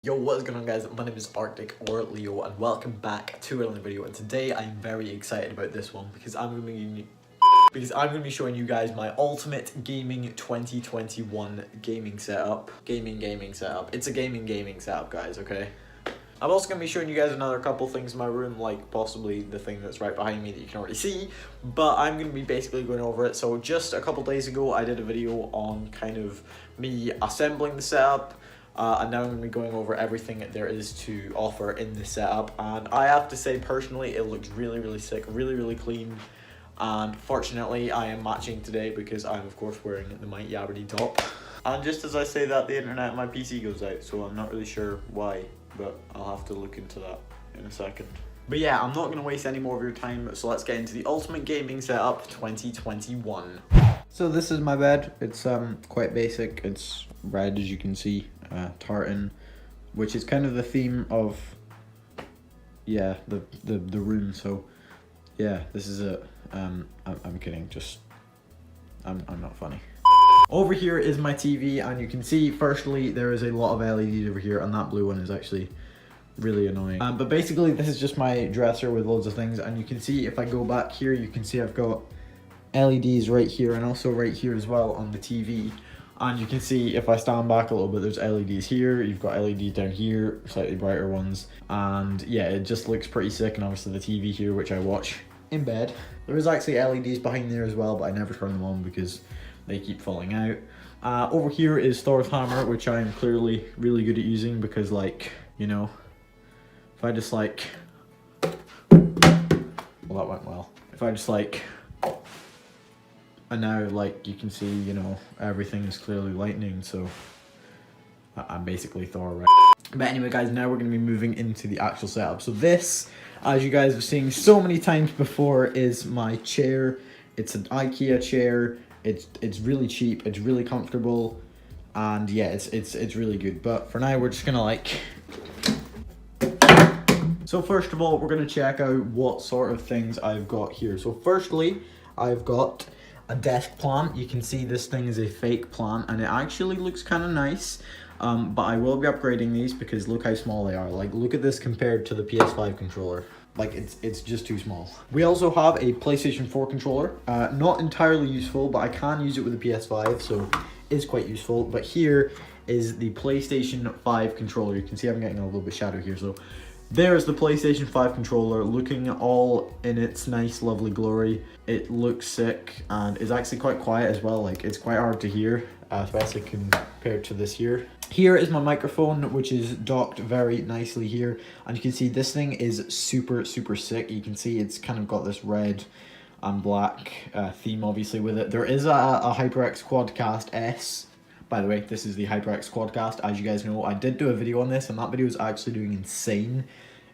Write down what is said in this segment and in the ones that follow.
Yo, what is going on, guys? My name is Arctic or Leo and welcome back to another video, and today I'm very excited about this one because I'm going to be showing you guys my ultimate gaming 2021 gaming setup. Gaming setup. It's a gaming setup, guys, okay? I'm also going to be showing you guys another couple things in my room, like possibly the thing that's right behind me that you can already see, but I'm going to be basically going over it. So just a couple days ago I did a video on kind of me assembling the setup. And now I'm going to be going over everything there is to offer in the setup, and I have to say personally it looks really sick, really clean, and fortunately I am matching today because I'm of course wearing the Mighty Aberdeen top. And just as I say that, the internet on my PC goes out, so I'm not really sure why, but I'll have to look into that in a second. But yeah, I'm not going to waste any more of your time, so let's get into the ultimate gaming setup 2021. So this is my bed. It's quite basic. It's red, as you can see, tartan, which is kind of the theme of the room. So yeah, this is it. I'm kidding. I'm not funny. Over here is my TV, and you can see firstly there is a lot of LEDs over here, and that blue one is actually really annoying. But basically this is just my dresser with loads of things, and you can see if I go back here, you can see I've got LEDs right here and also right here as well on the TV. And you can see if I stand back a little bit, there's LEDs here, you've got LEDs down here, slightly brighter ones, and yeah, it just looks pretty sick. And obviously the TV here, which I watch in bed. There is actually LEDs behind there as well, but I never turn them on because they keep falling out. Over here is Thor's hammer, which I am clearly really good at using because, like, you know, if I just like, well, that went well. If I just like, and now, like, you can see, you know, everything is clearly lightning, so I'm basically Thor, right? But anyway, guys, now we're going to be moving into the actual setup. So this, as you guys have seen so many times before, is my chair. It's an IKEA chair. It's really cheap, it's really comfortable, and yeah, it's really good. But for now, we're just gonna like... So first of all, we're gonna check out what sort of things I've got here. So firstly, I've got a desk plant. You can see this thing is a fake plant, and it actually looks kind of nice. But I will be upgrading these because look how small they are. Like, look at this compared to the PS5 controller. Like, it's just too small. We also have a PlayStation 4 controller. Not entirely useful, but I can use it with the PS5, so it's quite useful. But here is the PlayStation 5 controller. You can see I'm getting a little bit shadow here, so there's the PlayStation 5 controller looking all in its nice lovely glory. It looks sick and is actually quite quiet as well. Like, it's quite hard to hear, especially compared to this here. Here is my microphone, which is docked very nicely here, and you can see this thing is super sick. You can see it's kind of got this red and black theme obviously with it. There is a HyperX Quadcast S. By the way, this is the HyperX Quadcast. As you guys know, I did do a video on this, and that video is actually doing insane.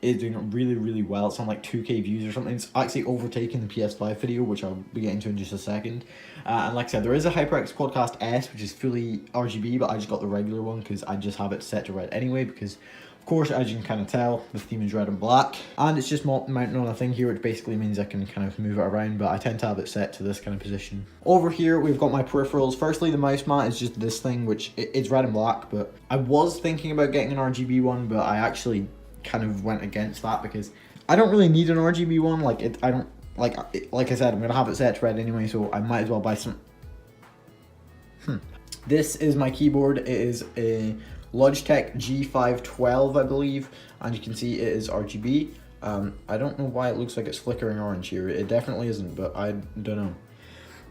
It's doing really well. It's on like 2K views or something. It's actually overtaken the PS5 video, which I'll be getting to in just a second. And like I said, there is a HyperX Quadcast S, which is fully RGB, but I just got the regular one because I just have it set to red anyway, because of course, as you can kind of tell, the theme is red and black. And it's just mounted on a thing here, which basically means I can kind of move it around, but I tend to have it set to this kind of position. Over here, we've got my peripherals. Firstly, the mouse mat is just this thing, which it's red and black, but I was thinking about getting an RGB one, but I actually kind of went against that because I don't really need an RGB one. Like, like I said, I'm gonna have it set to red anyway, so I might as well buy some. This is my keyboard. It is a Logitech G512, I believe, and you can see it is RGB. I don't know why it looks like it's flickering orange here. It definitely isn't, but I don't know.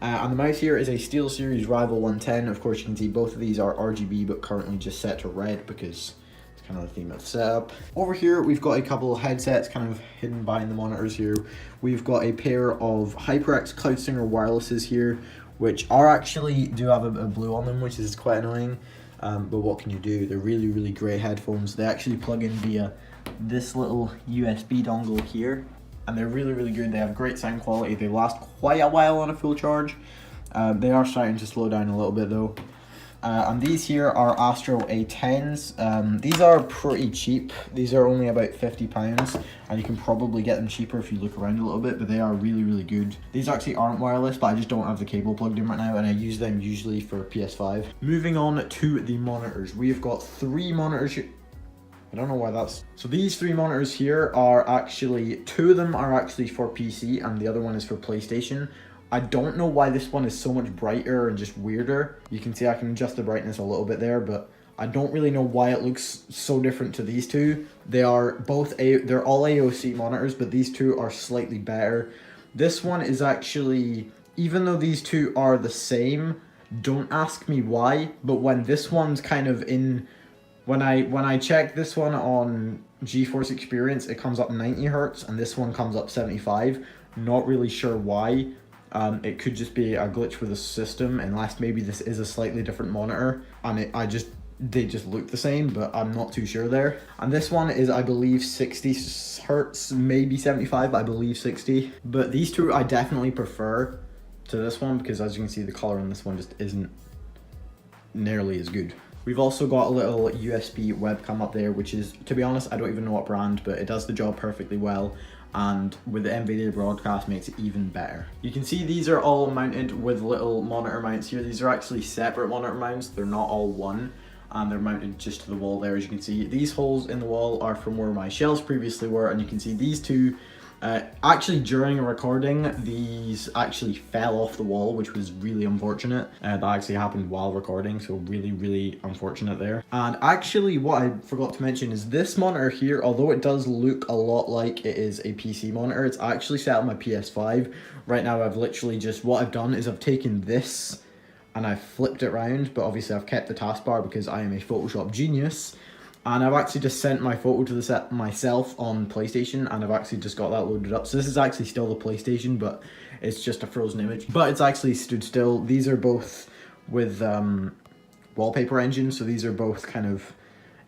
And the mouse here is a SteelSeries Rival 110. Of course, you can see both of these are RGB, but currently just set to red because it's kind of the theme of the setup. Over here, we've got a couple of headsets kind of hidden behind the monitors here. We've got a pair of HyperX Cloudsinger wirelesses here, which are actually do have a blue on them, which is quite annoying. But what can you do? They're really great headphones. They actually plug in via this little USB dongle here, and they're really good. They have great sound quality. They last quite a while on a full charge. They are starting to slow down a little bit though. And these here are Astro A10s. These are pretty cheap. These are only about £50, and you can probably get them cheaper if you look around a little bit, but they are really good. These actually aren't wireless, but I just don't have the cable plugged in right now, and I use them usually for PS5. Moving on to the monitors. We've got 3 monitors here. I don't know why that's... So these three monitors here are actually, two of them are actually for PC and the other one is for PlayStation. I don't know why this one is so much brighter and just weirder. You can see I can adjust the brightness a little bit there, but I don't really know why it looks so different to these two. They are both, they're all AOC monitors, but these two are slightly better. This one is actually, even though these two are the same, don't ask me why, but when this one's kind of in, when I check this one on GeForce Experience, it comes up 90 Hertz and this one comes up 75. Not really sure why. It could just be a glitch with the system, unless maybe this is a slightly different monitor and they just look the same, but I'm not too sure there. And this one is, I believe, 60 Hertz, maybe 75, but I believe 60. But these two I definitely prefer to this one because, as you can see, the color on this one just isn't nearly as good. We've also got a little USB webcam up there, which is, to be honest, I don't even know what brand, but it does the job perfectly well. And with the NVIDIA broadcast makes it even better. You can see these are all mounted with little monitor mounts here. These are actually separate monitor mounts. They're not all one, and they're mounted just to the wall there. As you can see, these holes in the wall are from where my shelves previously were, and you can see these two, actually during a recording, these actually fell off the wall, which was really unfortunate. That actually happened while recording, so really unfortunate there. And actually what I forgot to mention is this monitor here, although it does look a lot like it is a PC monitor, it's actually set on my PS5. Right now I've literally just, what I've done is I've taken this and I've flipped it around, but obviously I've kept the taskbar because I am a Photoshop genius. And I've actually just sent my photo to the set myself on PlayStation, and I've actually just got that loaded up. So this is actually still the PlayStation, but it's just a frozen image. But it's actually stood still. These are both with wallpaper engines, so these are both kind of...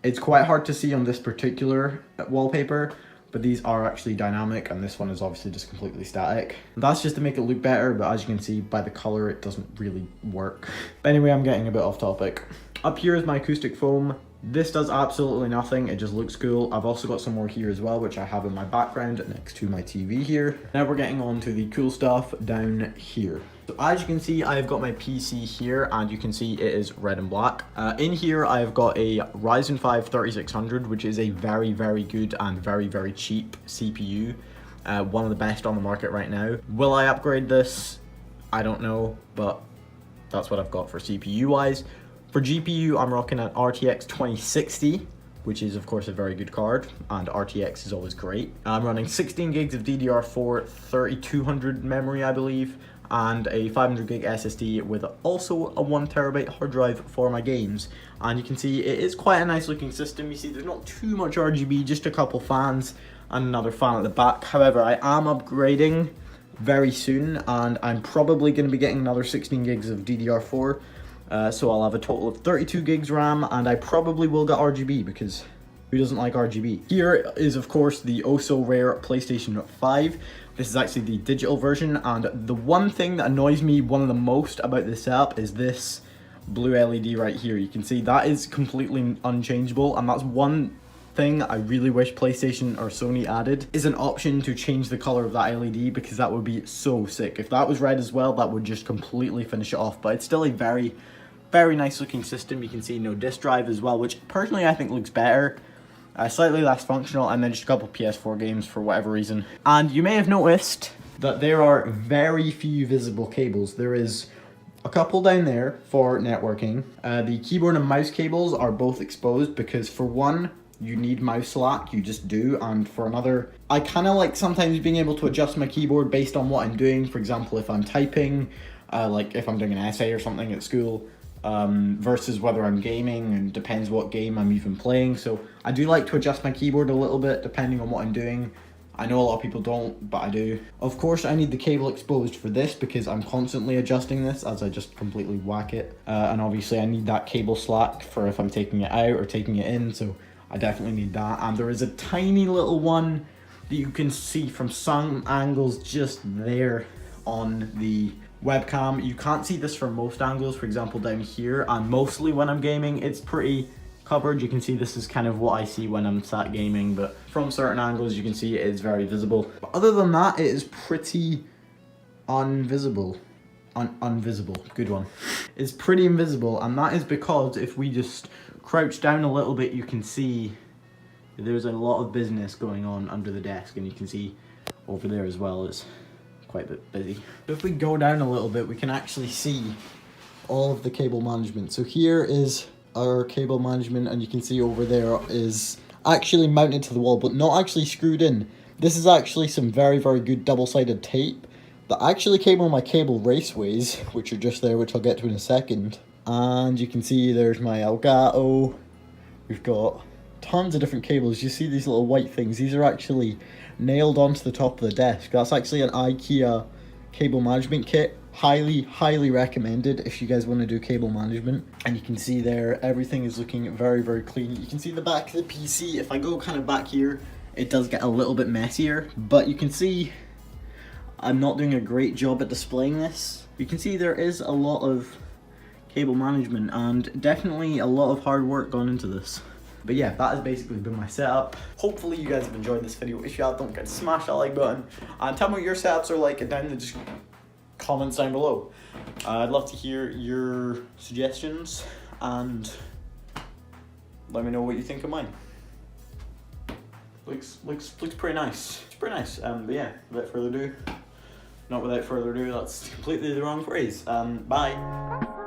It's quite hard to see on this particular wallpaper, but these are actually dynamic, and this one is obviously just completely static. That's just to make it look better, but as you can see by the color, it doesn't really work. But anyway, I'm getting a bit off topic. Up here is my acoustic foam. This does absolutely nothing, it just looks cool. I've also got some more here as well, which I have in my background next to my TV here. Now we're getting on to the cool stuff down here. So as you can see, I've got my PC here, and you can see it is red and black. In here, I've got a Ryzen 5 3600, which is a very good and very cheap CPU. One of the best on the market right now. Will I upgrade this? I don't know, but that's what I've got for CPU wise. For GPU, I'm rocking an RTX 2060, which is of course a very good card, and RTX is always great. I'm running 16 gigs of DDR4, 3200 memory, I believe, and a 500 gig SSD with also a 1 terabyte hard drive for my games. And you can see it is quite a nice looking system. You see there's not too much RGB, just a couple fans and another fan at the back. However, I am upgrading very soon, and I'm probably going to be getting another 16 gigs of DDR4. So I'll have a total of 32 gigs RAM, and I probably will get RGB because who doesn't like RGB? Here is of course the oh so rare PlayStation 5. This is actually the digital version, and the one thing that annoys me one of the most about this setup is this blue LED right here. You can see that is completely unchangeable, and that's one thing I really wish PlayStation or Sony added, is an option to change the color of that LED, because that would be so sick. If that was red as well, that would just completely finish it off. But it's still a very nice looking system. You can see no disk drive as well, which personally I think looks better. Slightly less functional, and then just a couple PS4 games for whatever reason. And you may have noticed that there are very few visible cables. There is a couple down there for networking. The keyboard and mouse cables are both exposed because for one, you need mouse slack, you just do, and for another, I kind of like sometimes being able to adjust my keyboard based on what I'm doing. For example, if I'm typing, like if I'm doing an essay or something at school, versus whether I'm gaming, and depends what game I'm even playing. So I do like to adjust my keyboard a little bit depending on what I'm doing. I know a lot of people don't, but I do. Of course, I need the cable exposed for this because I'm constantly adjusting this as I just completely whack it. And obviously I need that cable slack for if I'm taking it out or taking it in, so I definitely need that. And there is a tiny little one that you can see from some angles just there on the webcam. You can't see this from most angles, for example down here, and mostly when I'm gaming it's pretty covered. You can see this is kind of what I see when I'm sat gaming, but from certain angles you can see it is very visible. But other than that, it is pretty invisible. Unvisible, good one. It's pretty invisible, and that is because if we just crouch down a little bit, you can see There's a lot of business going on under the desk, and you can see over there as well, it's quite a bit busy. If we go down a little bit, we can actually see all of the cable management. So here is our cable management, and you can see over there is actually mounted to the wall, but not actually screwed in. This is actually some very, very good double-sided tape that actually came on my cable raceways, which are just there, which I'll get to in a second. And you can see there's my Elgato. We've got tons of different cables. You see these little white things? These are actually nailed onto the top of the desk. That's actually an IKEA cable management kit. Highly, highly recommended if you guys want to do cable management. And you can see there, everything is looking very, very clean. You can see the back of the PC. If I go kind of back here, it does get a little bit messier, but you can see I'm not doing a great job at displaying this. You can see there is a lot of cable management and definitely a lot of hard work gone into this. But yeah, that has basically been my setup. Hopefully you guys have enjoyed this video. If you have, don't forget to smash that like button and tell me what your setups are like down in the comments down below. I'd love to hear your suggestions and let me know what you think of mine. Looks pretty nice. It's pretty nice. But yeah, without further ado, that's completely the wrong phrase. Bye.